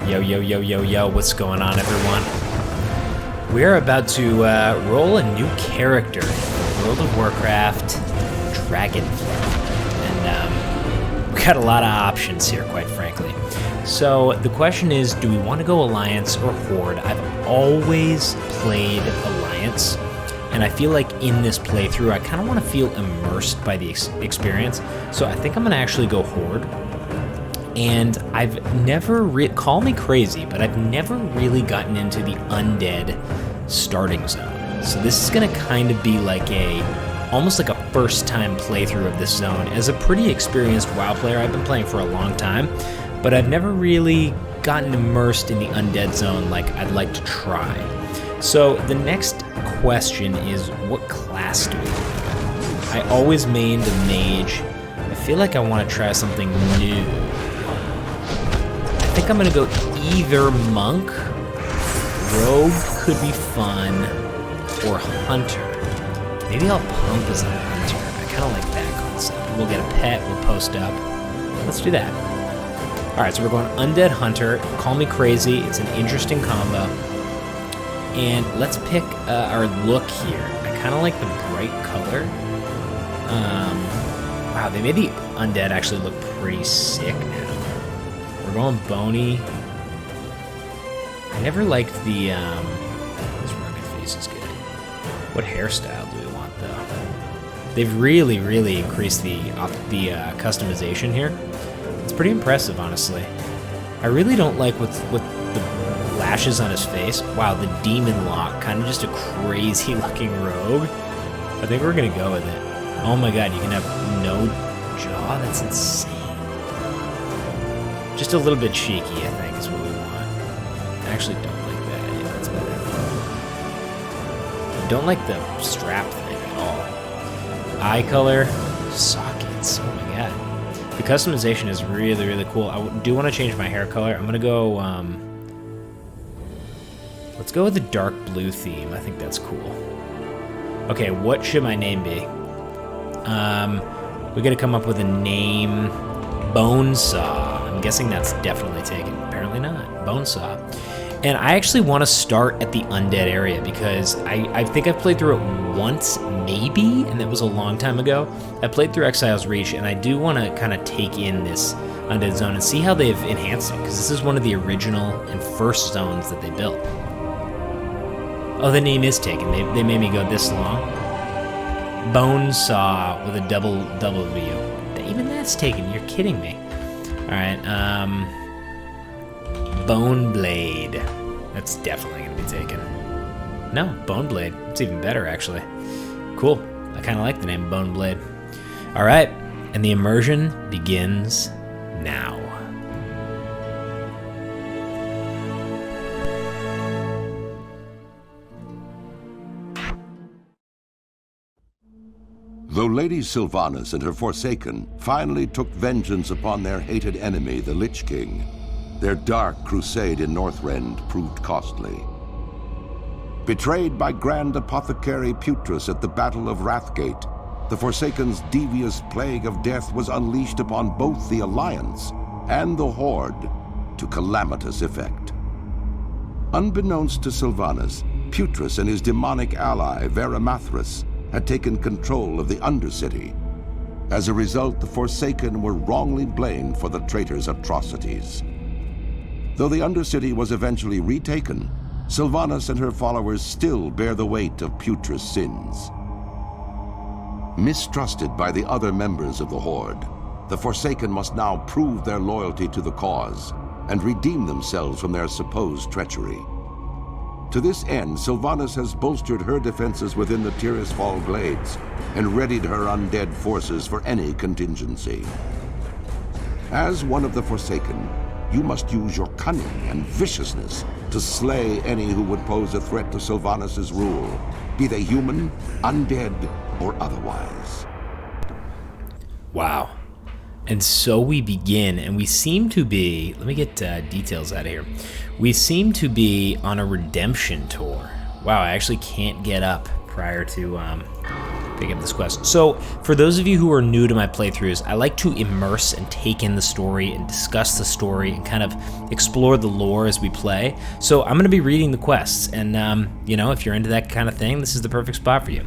Yo, yo, yo, yo, yo, what's going on, everyone? We're about to roll a new character, World of Warcraft, Dragonflight. And we got a lot of options here, quite frankly. So the question is, do we want to go Alliance or Horde? I've always played Alliance, and I feel like in this playthrough, I kind of want to feel immersed by the experience. So I think I'm going to actually go Horde. And I've never, call me crazy, but I've never really gotten into the Undead starting zone. So this is gonna kind of be like almost like a first time playthrough of this zone. As a pretty experienced WoW player, I've been playing for a long time, but I've never really gotten immersed in the Undead zone like I'd like to try. So the next question is, what class do we want? I always mained a mage. I feel like I want to try something new. I think I'm gonna go either monk, rogue could be fun, or hunter. Maybe I'll pump as a hunter. I kind of like that concept. We'll get a pet, we'll post up. Let's do that. All right, so we're going undead hunter. Call me crazy. It's an interesting combo. And let's pick our look here. I kind of like the bright color. Wow, they made the undead actually look pretty sick now. We're going bony. I never liked the, this rugged face is good. What hairstyle do we want, though? They've really, really increased the customization here. It's pretty impressive, honestly. I really don't like with the lashes on his face. Wow, the demon lock, kind of just a crazy-looking rogue. I think we're gonna go with it. Oh my god, you can have no jaw? That's insane. Just a little bit cheeky, I think, is what we want. I actually don't like that. Yeah, that's better. I don't like the strap thing at all. Eye color, sockets. Oh my god. The customization is really, really cool. I do want to change my hair color. I'm gonna go, let's go with the dark blue theme. I think that's cool. Okay, what should my name be? We gotta come up with a name. Bonesaw. I'm guessing that's definitely taken. Apparently not. Bonesaw. And I actually want to start at the Undead area because I think I've played through it once, maybe, and that was a long time ago. I played through Exile's Reach, and I do want to kind of take in this Undead zone and see how they've enhanced it, because this is one of the original and first zones that they built. Oh, the name is taken. They made me go this long. Bonesaw with a double W. Even that's taken. You're kidding me. All right. Bone Blade. That's definitely going to be taken. No, Bone Blade. It's even better, actually. Cool. I kind of like the name Bone Blade. All right. And the immersion begins now. Though Lady Sylvanas and her Forsaken finally took vengeance upon their hated enemy, the Lich King, their dark crusade in Northrend proved costly. Betrayed by Grand Apothecary Putrus at the Battle of Wrathgate, the Forsaken's devious plague of death was unleashed upon both the Alliance and the Horde to calamitous effect. Unbeknownst to Sylvanas, Putrus and his demonic ally, Varimathras, had taken control of the Undercity. As a result, the Forsaken were wrongly blamed for the traitor's atrocities. Though the Undercity was eventually retaken, Sylvanas and her followers still bear the weight of Putrus' sins. Mistrusted by the other members of the Horde, the Forsaken must now prove their loyalty to the cause and redeem themselves from their supposed treachery. To this end, Sylvanas has bolstered her defenses within the Tirisfal Glades and readied her undead forces for any contingency. As one of the Forsaken, you must use your cunning and viciousness to slay any who would pose a threat to Sylvanas' rule, be they human, undead, or otherwise. Wow. And so we begin, and we seem to be, let me get details out of here. We seem to be on a redemption tour. Wow, I actually can't get up prior to pick up this quest. So, for those of you who are new to my playthroughs, I like to immerse and take in the story and discuss the story and kind of explore the lore as we play. So, I'm going to be reading the quests, and, you know, if you're into that kind of thing, this is the perfect spot for you.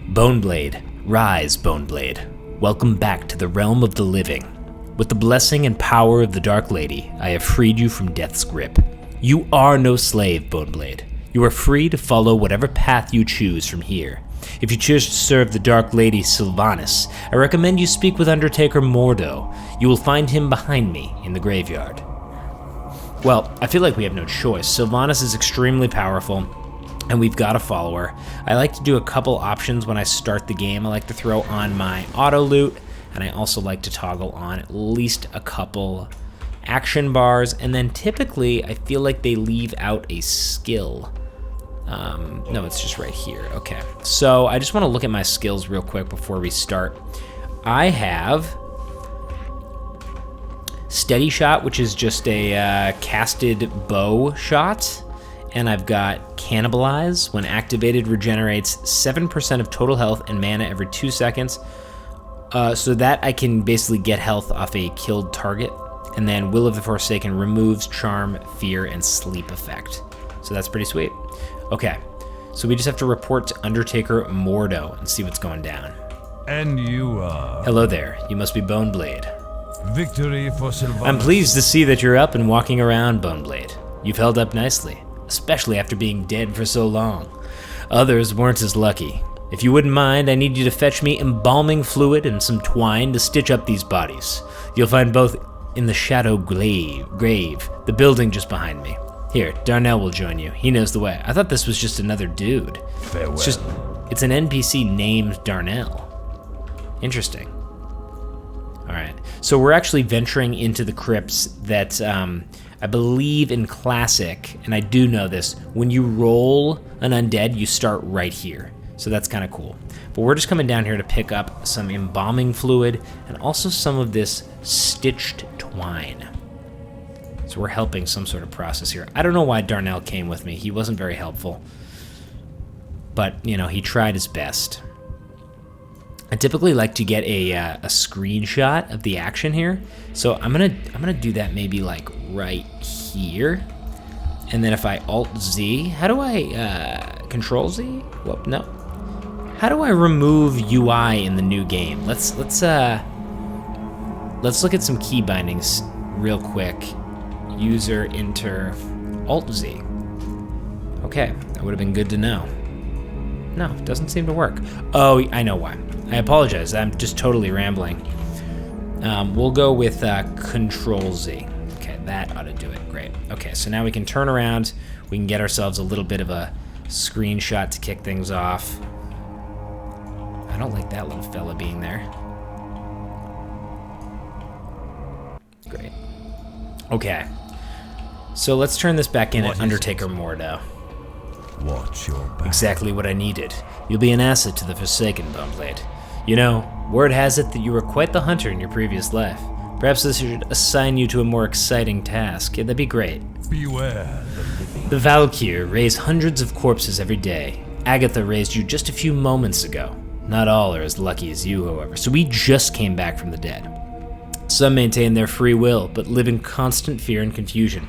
Boneblade. Rise, Boneblade. Welcome back to the realm of the living. With the blessing and power of the Dark Lady, I have freed you from death's grip. You are no slave, Boneblade. You are free to follow whatever path you choose from here. If you choose to serve the Dark Lady Sylvanas, I recommend you speak with Undertaker Mordo. You will find him behind me in the graveyard. Well, I feel like we have no choice. Sylvanas is extremely powerful, and we've got to follow her. I like to do a couple options when I start the game. I like to throw on my auto loot, and I also like to toggle on at least a couple action bars, and then typically I feel like they leave out a skill. No, it's just right here. Okay, so I just want to look at my skills real quick before we start. I have Steady Shot, which is just a casted bow shot, and I've got Cannibalize. When activated, regenerates 7% of total health and mana every 2 seconds, so that I can basically get health off a killed target. And then Will of the Forsaken removes Charm, Fear, and Sleep effect. So that's pretty sweet. Okay, so we just have to report to Undertaker Mordo and see what's going down. And you are... Hello there, you must be Boneblade. Victory for Sylvanas. I'm pleased to see that you're up and walking around, Boneblade. You've held up nicely, especially after being dead for so long. Others weren't as lucky. If you wouldn't mind, I need you to fetch me embalming fluid and some twine to stitch up these bodies. You'll find both in the Shadow Grave, the building just behind me. Here, Darnell will join you. He knows the way. I thought this was just another dude. Farewell. It's an NPC named Darnell. Interesting. All right, so we're actually venturing into the crypts that I believe in Classic, and I do know this, when you roll an undead, you start right here. So that's kind of cool. But we're just coming down here to pick up some embalming fluid and also some of this stitched twine. So we're helping some sort of process here. I don't know why Darnell came with me. He wasn't very helpful. But, you know, he tried his best. I typically like to get a screenshot of the action here. So I'm gonna do that maybe like right here. And then if I Alt-Z, how do I, Control-Z? Whoop, no. How do I remove UI in the new game? Let's look at some key bindings real quick. User enter Alt-Z. Okay, that would have been good to know. No, it doesn't seem to work. Oh, I know why. I apologize, I'm just totally rambling. We'll go with Control-Z. Okay, that ought to do it, great. Okay, so now we can turn around, we can get ourselves a little bit of a screenshot to kick things off. I don't like that little fella being there. Great. Okay. So let's turn this back in at Undertaker Mordo. Watch your back. Exactly what I needed. You'll be an asset to the Forsaken, Boneblade. You know, word has it that you were quite the hunter in your previous life. Perhaps this should assign you to a more exciting task. Yeah, that'd be great. Beware the living. The Valkyr raise hundreds of corpses every day. Agatha raised you just a few moments ago. Not all are as lucky as you, however, so we just came back from the dead. Some maintain their free will, but live in constant fear and confusion.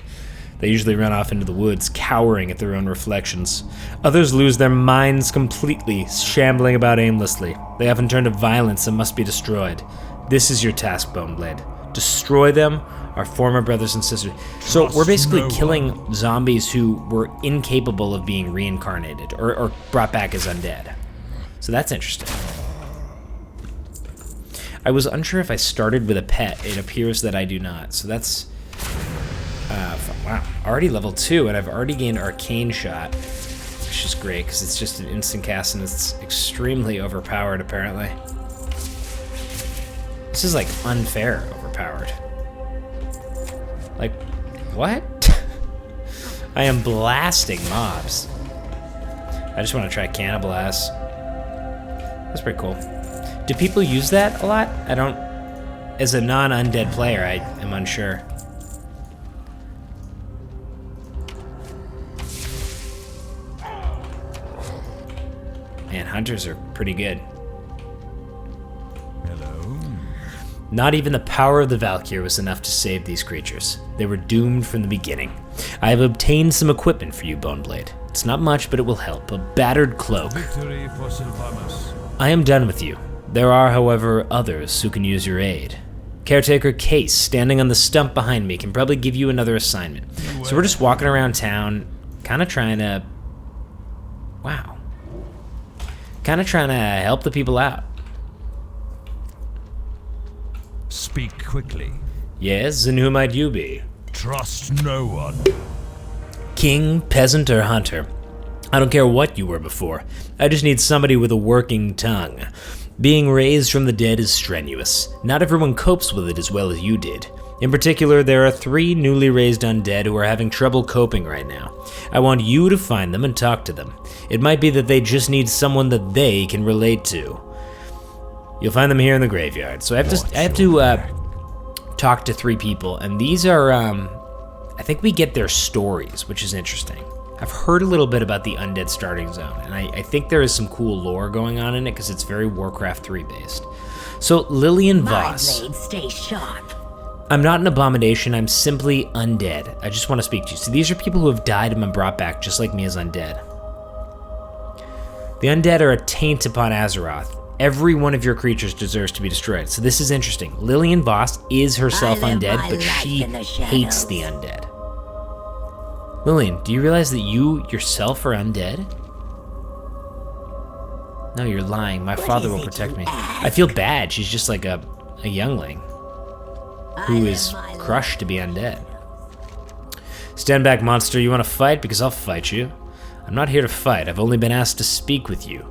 They usually run off into the woods, cowering at their own reflections. Others lose their minds completely, shambling about aimlessly. They often turn to violence and must be destroyed. This is your task, Boneblade. Destroy them, our former brothers and sisters. So we're basically killing zombies who were incapable of being reincarnated or brought back as undead. So that's interesting. I was unsure if I started with a pet. It appears that I do not. So that's... wow, already level 2, and I've already gained Arcane Shot, which is great, because it's just an instant cast, and it's extremely overpowered, apparently. This is, like, unfair overpowered. Like, what? I am blasting mobs. I just want to try Cannibalize. That's pretty cool. Do people use that a lot? I don't... As a non-undead player, I am unsure. Man, hunters are pretty good. Hello. Not even the power of the Valkyr was enough to save these creatures. They were doomed from the beginning. I have obtained some equipment for you, Boneblade. It's not much, but it will help. A battered cloak. Victory for Sylvanas. I am done with you. There are, however, others who can use your aid. Caretaker Case, standing on the stump behind me, can probably give you another assignment. So we're just walking around town, kind of trying to... Wow. Kind of trying to help the people out. Speak quickly. Yes, and who might you be? Trust no one. King, peasant, or hunter. I don't care what you were before. I just need somebody with a working tongue. Being raised from the dead is strenuous. Not everyone copes with it as well as you did. In particular, there are 3 newly raised undead who are having trouble coping right now. I want you to find them and talk to them. It might be that they just need someone that they can relate to. You'll find them here in the graveyard. So I have to talk to 3 people, and these are, I think we get their stories, which is interesting. I've heard a little bit about the Undead starting zone, and I think there is some cool lore going on in it because it's very Warcraft 3 based. So Lillian Voss. My blade stays sharp. I'm not an abomination, I'm simply undead. I just want to speak to you. So these are people who have died and been brought back, just like me as undead. The undead are a taint upon Azeroth. Every one of your creatures deserves to be destroyed. So this is interesting. Lillian Voss is herself I live undead, my but life she in the hates shadows. the undead. Lillian, do you realize that you yourself are undead? No, you're lying. My father is will it protect you me. ask? I feel bad. She's just like a youngling who live is my crushed to be undead. Stand back, monster. You want to fight? Because I'll fight you. I'm not here to fight. I've only been asked to speak with you.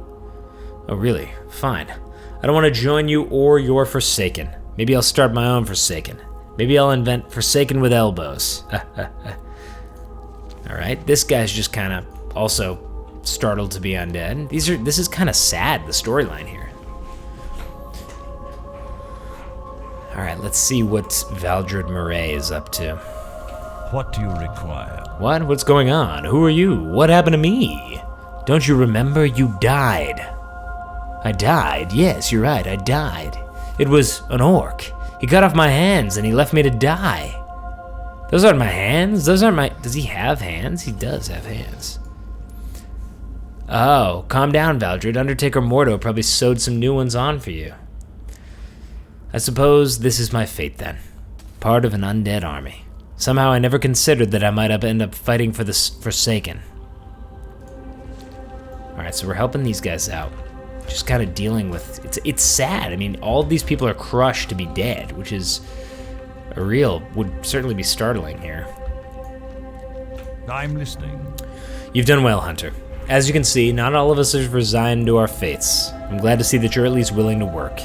Oh, really? Fine. I don't want to join you or your Forsaken. Maybe I'll start my own Forsaken. Maybe I'll invent Forsaken with elbows. Alright, this guy's just kind of also startled to be undead. This is kind of sad, the storyline here. Alright, let's see what Valdred Murray is up to. What do you require? What? What's going on? Who are you? What happened to me? Don't you remember? You died. I died? Yes, you're right, I died. It was an orc. He cut off my hands and he left me to die. Those aren't my hands. Those aren't my... Does he have hands? He does have hands. Oh, calm down, Valdred. Undertaker Mordo probably sewed some new ones on for you. I suppose this is my fate then. Part of an undead army. Somehow I never considered that I might end up fighting for the Forsaken. Alright, so we're helping these guys out. Just kind of dealing with... It's sad. I mean, all of these people are crushed to be dead, which is... would certainly be startling here. I'm listening. You've done well, Hunter. As you can see, not all of us have resigned to our fates. I'm glad to see that you're at least willing to work.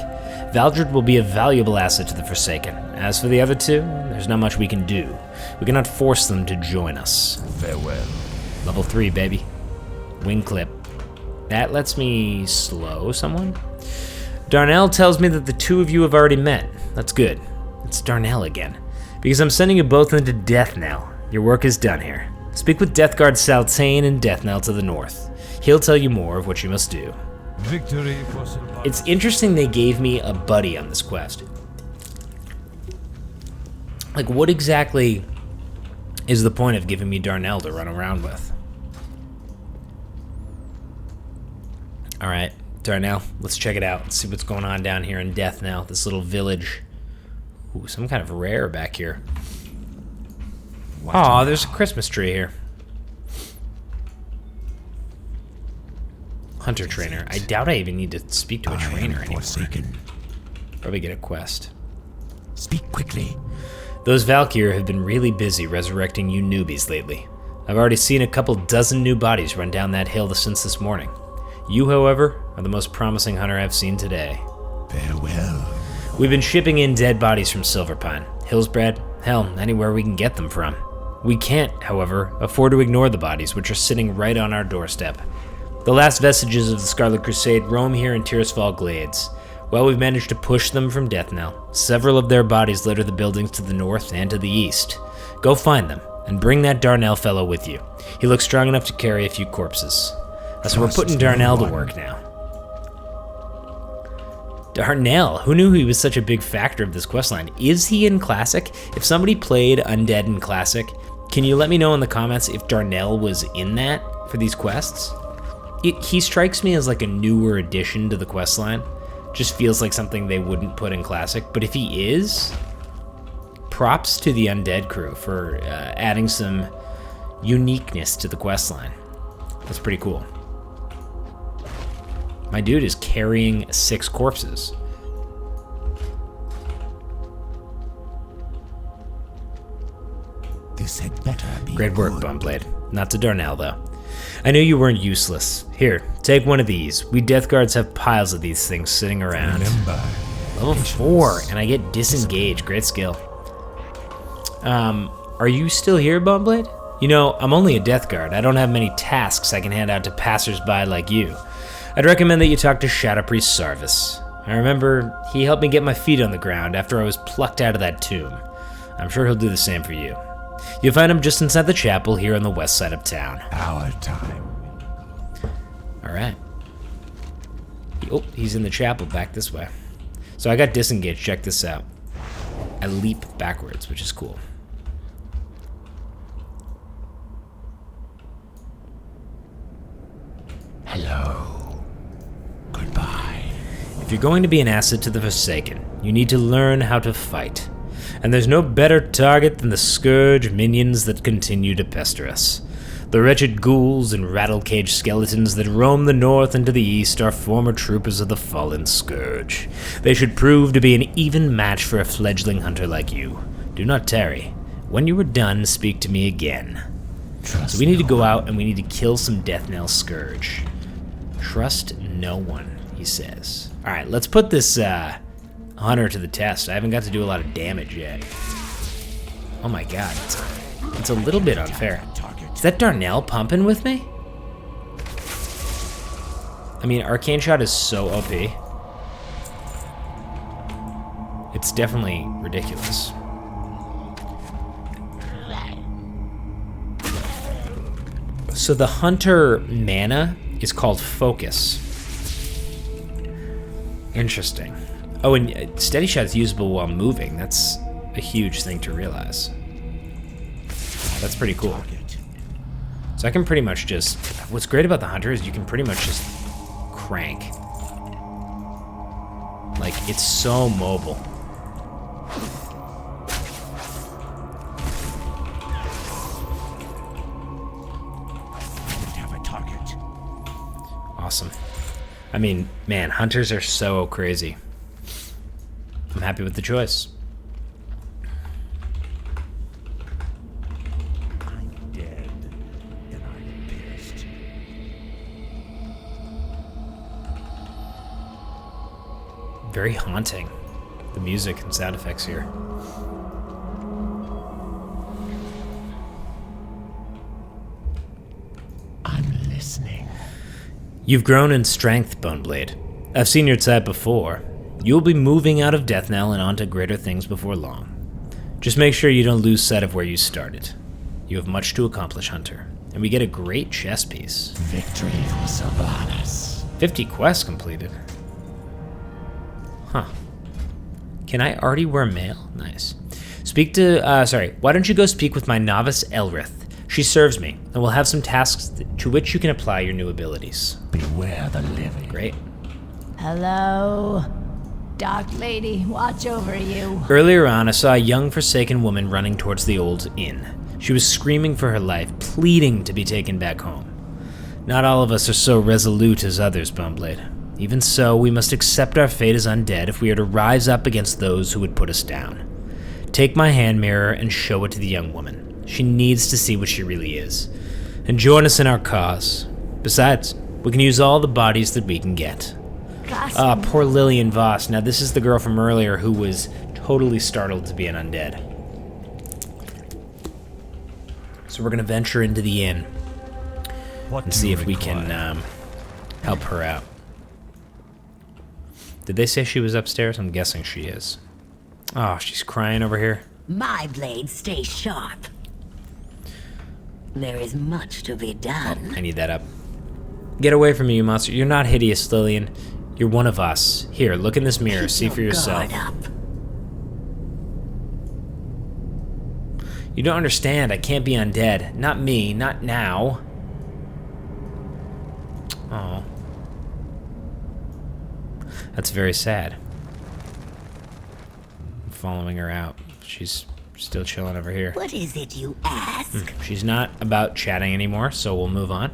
Valdred will be a valuable asset to the Forsaken. As for the other 2, there's not much we can do. We cannot force them to join us. Farewell. Level 3, baby. Wing clip. That lets me slow someone? Darnell tells me that the 2 of you have already met. That's good. It's Darnell again. Because I'm sending you both into Death Knell. Your work is done here. Speak with Deathguard Saltane in Death Knell to the north. He'll tell you more of what you must do. Victory for Sylvanas. It's interesting they gave me a buddy on this quest. Like, what exactly is the point of giving me Darnell to run around with? Alright, Darnell, let's check it out. Let's see what's going on down here in Death Knell, this little village. Ooh, some kind of rare back here. Aw, there's a Christmas tree here. Hunter trainer. I doubt I even need to speak to a trainer anymore. Forsaken. Probably get a quest. Speak quickly. Those Valkyr have been really busy resurrecting you newbies lately. I've already seen a couple dozen new bodies run down that hill since this morning. You, however, are the most promising hunter I've seen today. Farewell. We've been shipping in dead bodies from Silverpine, Hillsbred, hell, anywhere we can get them from. We can't, however, afford to ignore the bodies, which are sitting right on our doorstep. The last vestiges of the Scarlet Crusade roam here in Tirisfal Glades. While we've managed to push them from Death Knell, several of their bodies litter the buildings to the north and to the east. Go find them, and bring that Darnell fellow with you. He looks strong enough to carry a few corpses. So we're putting Darnell to work now. Darnell, who knew he was such a big factor of this questline? Is he in Classic? If somebody played Undead in Classic, can you let me know in the comments if Darnell was in that for these quests? He strikes me as like a newer addition to the questline. Just feels like something they wouldn't put in Classic, but if he is, props to the Undead crew for adding some uniqueness to the questline. That's pretty cool. My dude is carrying 6 corpses. This had better be Great work, good. Bumblade. Not to Darnell, though. I knew you weren't useless. Here, take one of these. We Death Guards have piles of these things sitting around. Remember, Level 4, and I get disengaged. Great skill. Are you still here, Bumblade? You know, I'm only a Death Guard. I don't have many tasks I can hand out to passersby like you. I'd recommend that you talk to Shadow Priest Sarvis. I remember he helped me get my feet on the ground after I was plucked out of that tomb. I'm sure he'll do the same for you. You'll find him just inside the chapel here on the west side of town. our time. Alright. Oh, he's in the chapel back this way. So I got disengaged. Check this out. I leap backwards, which is cool. Hello. Goodbye. If you're going to be an asset to the Forsaken, you need to learn how to fight. And there's no better target than the Scourge minions that continue to pester us. The wretched ghouls and rattle-cage skeletons that roam the north and to the east are former troopers of the fallen Scourge. They should prove to be an even match for a fledgling hunter like you. Do not tarry. When you are done, speak to me again. Trust So we need to no go one. out and we need to kill some Death Knell Scourge. Trust no one, he says. Alright, let's put this hunter to the test. I haven't got to do a lot of damage yet. Oh my god, it's a little bit unfair. Is that Darnell pumping with me? I mean, Arcane Shot is so OP. It's definitely ridiculous. So the hunter mana is called Focus. Interesting. Oh, and Steady Shot is usable while moving. That's a huge thing to realize. That's pretty cool. So I can pretty much just... What's great about the hunter is you can pretty much just crank. Like, it's so mobile. Have a target. Awesome. I mean, man, hunters are so crazy. I'm happy with the choice. I'm dead, and I'm pissed. Very haunting. The music and sound effects here. I'm listening. You've grown in strength, Boneblade. I've seen your type before. You'll be moving out of Deathnell and onto greater things before long. Just make sure you don't lose sight of where you started. You have much to accomplish, Hunter. And we get a great chess piece. Victory for Sylvanas. 50 quests completed. Huh. Can I already wear mail? Nice. Speak to, why don't you go speak with my novice Elrith? She serves me, and we'll have some tasks to which you can apply your new abilities. Beware the living. Great. Hello? Dark Lady, watch over you. Earlier on, I saw a young Forsaken woman running towards the old inn. She was screaming for her life, pleading to be taken back home. Not all of us are so resolute as others, Boneblade. Even so, we must accept our fate as undead if we are to rise up against those who would put us down. Take my hand mirror and show it to the young woman. She needs to see what she really is. And join us in our cause. Besides, we can use all the bodies that we can get. Ah, poor Lillian Voss. Now, this is the girl from earlier who was totally startled to be an undead. So we're going to venture into the inn What and do see you if we require? can help her out. Did they say she was upstairs? I'm guessing she is. Oh, she's crying over here. My blades stay sharp. There is much to be done. I need that up. Get away from me, you monster. You're not hideous, Lillian. You're one of us. Here, look in this mirror. See Keep for your yourself. guard up. You don't understand. I can't be undead. Not me. Not now. Oh. That's very sad. I'm following her out. She's still chilling over here. What is it you ask? She's not about chatting anymore, so we'll move on.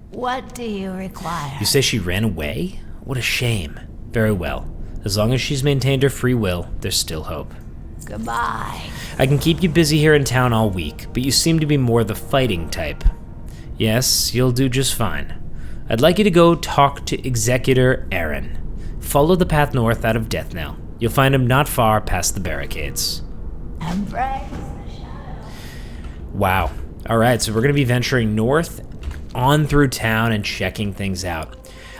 What do you require? You say she ran away? What a shame. Very well. As long as she's maintained her free will, there's still hope. Goodbye. I can keep you busy here in town all week, but you seem to be more the fighting type. Yes, you'll do just fine. I'd like you to go talk to Executor Aaron. Follow the path north out of Deathnell. You'll find him not far past the barricades. Embrace the shadow. Wow. Alright, so we're going to be venturing north on through town and checking things out.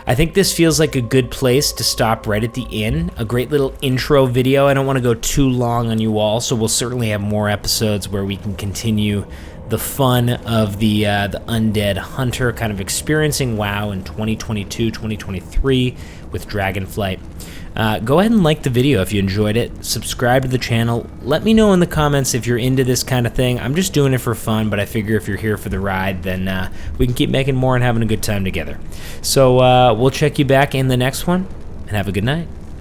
I think this feels like a good place to stop right at the inn. A great little intro video. I don't want to go too long on you all, so we'll certainly have more episodes where we can continue the fun of the Undead Hunter, kind of experiencing WoW in 2022, 2023 with Dragonflight. Go ahead and like the video if you enjoyed it. Subscribe to the channel. Let me know in the comments if you're into this kind of thing. I'm just doing it for fun, but I figure if you're here for the ride, then we can keep making more and having a good time together. So we'll check you back in the next one, and have a good night.